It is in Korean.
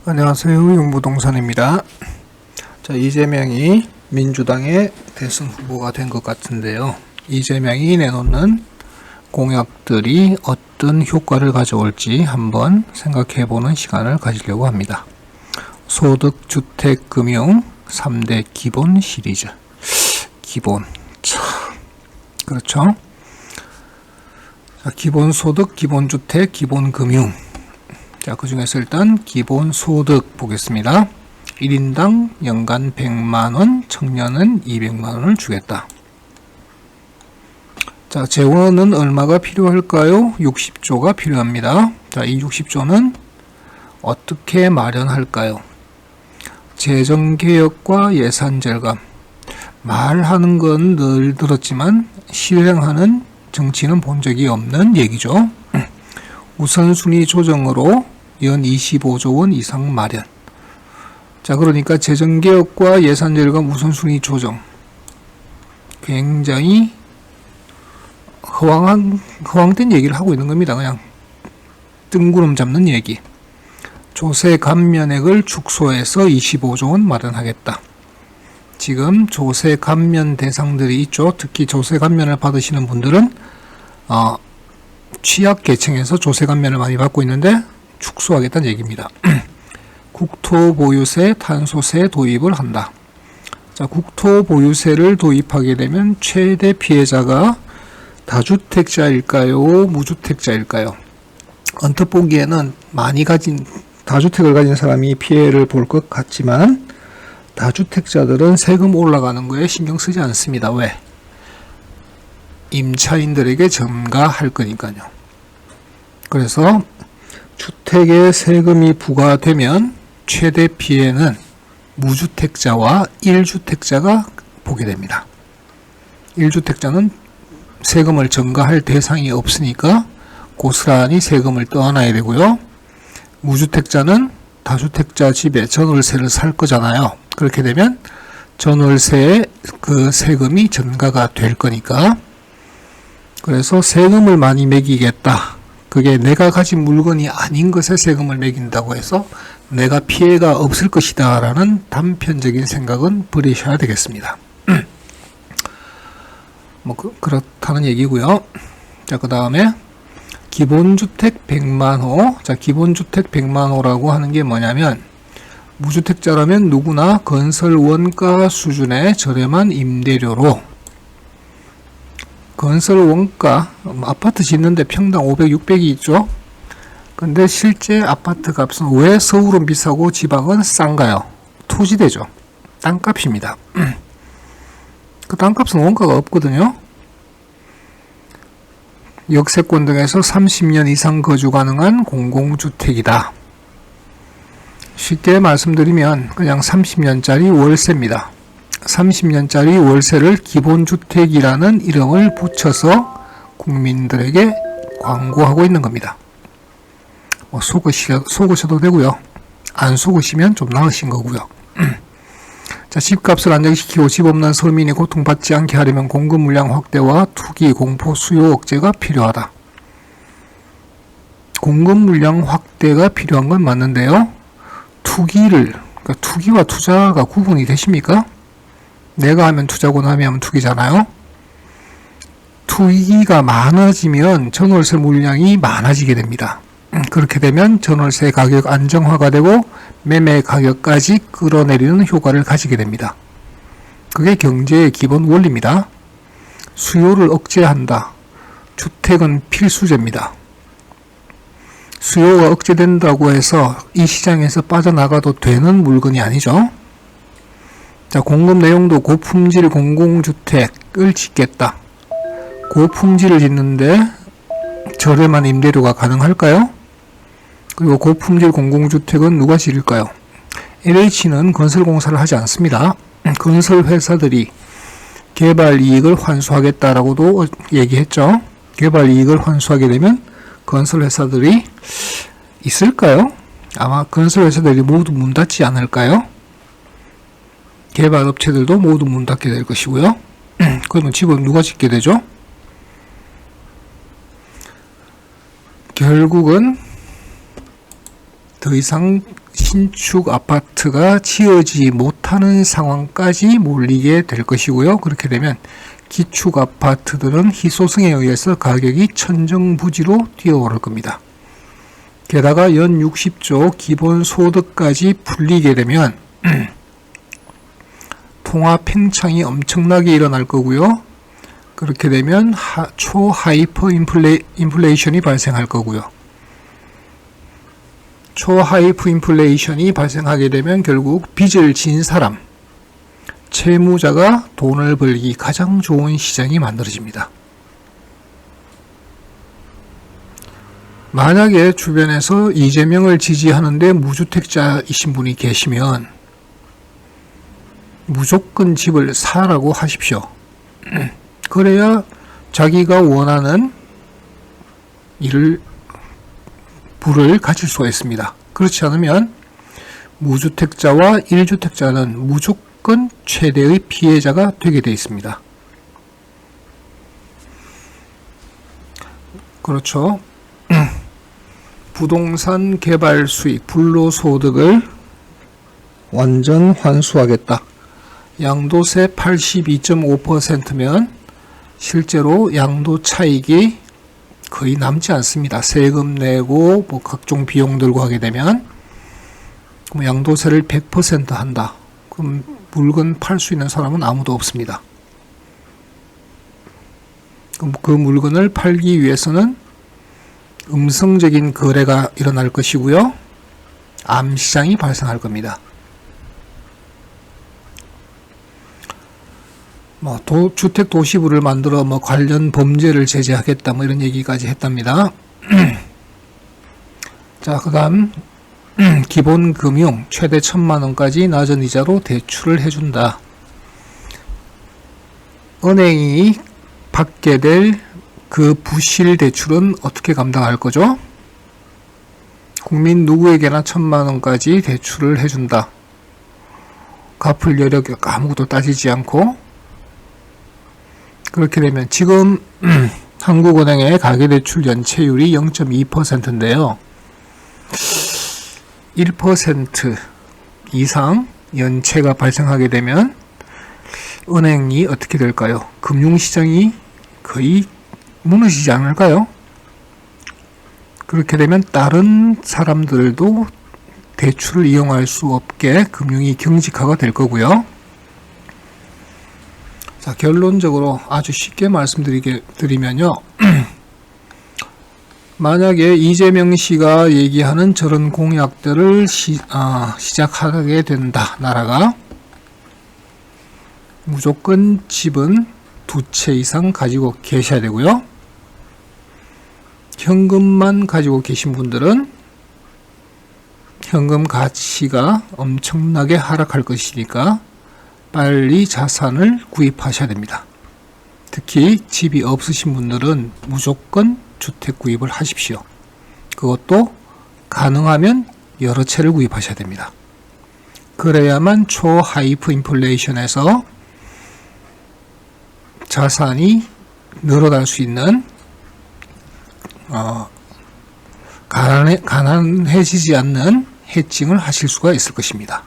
안녕하세요. 용부동산입니다. 자, 이재명이 민주당의 대선 후보가 된 것 같은데요. 이재명이 내놓는 공약들이 어떤 효과를 가져올지 한번 생각해보는 시간을 가지려고 합니다. 소득, 주택, 금융 3대 기본 시리즈. 기본. 참. 그렇죠? 자, 기본소득, 기본주택, 기본금융. 자, 그 중에서 일단 기본소득 보겠습니다. 1인당 연간 100만원, 청년은 200만원을 주겠다. 자, 재원은 얼마가 필요할까요? 60조가 필요합니다. 자, 이 60조는 어떻게 마련할까요? 재정개혁과 예산절감. 말하는 건 늘 들었지만 실행하는 정치는 본 적이 없는 얘기죠. 우선순위 조정으로 연 25조 원 이상 마련. 자, 그러니까 재정개혁과 예산절감 우선순위 조정. 굉장히 허황된 얘기를 하고 있는 겁니다. 그냥 뜬구름 잡는 얘기. 조세 감면액을 축소해서 25조 원 마련하겠다. 지금 조세 감면 대상들이 있죠. 특히 조세 감면을 받으시는 분들은 취약 계층에서 조세 감면을 많이 받고 있는데 축소하겠다는 얘기입니다. 국토보유세, 탄소세 도입을 한다. 자, 국토보유세를 도입하게 되면 최대 피해자가 다주택자일까요? 무주택자일까요? 언뜻 보기에는 많이 가진 다주택을 가진 사람이 피해를 볼 것 같지만 다주택자들은 세금 올라가는 거에 신경 쓰지 않습니다. 왜? 임차인들에게 전가할 거니까요. 그래서 주택에 세금이 부과되면 최대 피해는 무주택자와 1주택자가 보게 됩니다. 1주택자는 세금을 전가할 대상이 없으니까 고스란히 세금을 떠안아야 되고요. 무주택자는 다주택자 집에 전월세를 살 거잖아요. 그렇게 되면 전월세에 그 세금이 전가가 될 거니까, 그래서 세금을 많이 매기겠다. 그게 내가 가진 물건이 아닌 것에 세금을 매긴다고 해서 내가 피해가 없을 것이다 라는 단편적인 생각은 버리셔야 되겠습니다. 그렇다는 얘기고요. 자, 그 다음에 기본주택 100만호. 자, 기본주택 100만호라고 하는 게 뭐냐면, 무주택자라면 누구나 건설 원가 수준의 저렴한 임대료로, 건설 원가, 아파트 짓는데 평당 500, 600이 있죠. 근데 실제 아파트 값은 왜 서울은 비싸고 지방은 싼가요? 토지대죠. 땅값입니다. 그 땅값은 원가가 없거든요. 역세권 등에서 30년 이상 거주 가능한 공공주택이다. 쉽게 말씀드리면 그냥 30년짜리 월세입니다. 30년짜리 월세를 기본주택이라는 이름을 붙여서 국민들에게 광고하고 있는 겁니다. 속으셔도 되고요. 안 속으시면 좀 나으신 거고요. 자, 집값을 안정시키고 집 없는 서민이 고통받지 않게 하려면 공급 물량 확대와 투기, 공포, 수요 억제가 필요하다. 공급 물량 확대가 필요한 건 맞는데요. 그러니까 투기와 투자가 구분이 되십니까? 내가 하면 투자고 남이 하면 투기잖아요. 투기가 많아지면 전월세 물량이 많아지게 됩니다. 그렇게 되면 전월세 가격 안정화가 되고 매매 가격까지 끌어내리는 효과를 가지게 됩니다. 그게 경제의 기본 원리입니다. 수요를 억제한다. 주택은 필수제입니다. 수요가 억제된다고 해서 이 시장에서 빠져나가도 되는 물건이 아니죠. 자, 공급 내용도 고품질 공공주택을 짓겠다. 고품질을 짓는데 저렴한 임대료가 가능할까요? 그리고 고품질 공공주택은 누가 지을까요? LH는 건설공사를 하지 않습니다. 건설회사들이 개발이익을 환수하겠다라고도 얘기했죠. 개발이익을 환수하게 되면 건설회사들이 있을까요? 아마 건설회사들이 모두 문 닫지 않을까요? 개발업체들도 모두 문 닫게 될 것이고요. 그러면 집은 누가 짓게 되죠? 결국은 더 이상 신축 아파트가 지어지지 못하는 상황까지 몰리게 될 것이고요. 그렇게 되면 기축 아파트들은 희소성에 의해서 가격이 천정부지로 뛰어오를 겁니다. 게다가 연 60조 기본소득까지 풀리게 되면 통화 팽창이 엄청나게 일어날 거고요. 그렇게 되면 초하이퍼 인플레이션이 발생할 거고요. 초하이퍼 인플레이션이 발생하게 되면 결국 빚을 진 사람, 채무자가 돈을 벌기 가장 좋은 시장이 만들어집니다. 만약에 주변에서 이재명을 지지하는데 무주택자이신 분이 계시면 무조건 집을 사라고 하십시오. 그래야 자기가 원하는 부를 가질 수가 있습니다. 그렇지 않으면 무주택자와 1주택자는 무조건 최대의 피해자가 되게 되어 있습니다. 그렇죠. 부동산 개발 수익, 불로소득을 완전 환수하겠다. 양도세 82.5%면 실제로 양도 차익이 거의 남지 않습니다. 세금 내고 뭐 각종 비용 들고 하게 되면 양도세를 100% 한다. 그럼 물건 팔 수 있는 사람은 아무도 없습니다. 그럼 그 물건을 팔기 위해서는 음성적인 거래가 일어날 것이고요. 암시장이 발생할 겁니다. 주택 도시부를 만들어 관련 범죄를 제재하겠다 이런 얘기까지 했답니다. 자, 그다음 기본금융 최대 1,000만 원까지 낮은 이자로 대출을 해준다. 은행이 받게 될 그 부실 대출은 어떻게 감당할 거죠? 국민 누구에게나 1,000만 원까지 대출을 해준다. 갚을 여력 아무것도 따지지 않고. 그렇게 되면 지금 한국은행의 가계대출 연체율이 0.2%인데요. 1% 이상 연체가 발생하게 되면 은행이 어떻게 될까요? 금융시장이 거의 무너지지 않을까요? 그렇게 되면 다른 사람들도 대출을 이용할 수 없게 금융이 경직화가 될 거고요. 자, 결론적으로 아주 쉽게 말씀드리면요. 만약에 이재명 씨가 얘기하는 저런 공약들을 시작하게 된다. 나라가 무조건 집은 2채 이상 가지고 계셔야 되고요. 현금만 가지고 계신 분들은 현금 가치가 엄청나게 하락할 것이니까 빨리 자산을 구입하셔야 됩니다. 특히 집이 없으신 분들은 무조건 주택 구입을 하십시오. 그것도 가능하면 여러 채를 구입하셔야 됩니다. 그래야만 초하이퍼 인플레이션에서 자산이 늘어날 수 있는 가난해지지 않는 해칭을 하실 수가 있을 것입니다.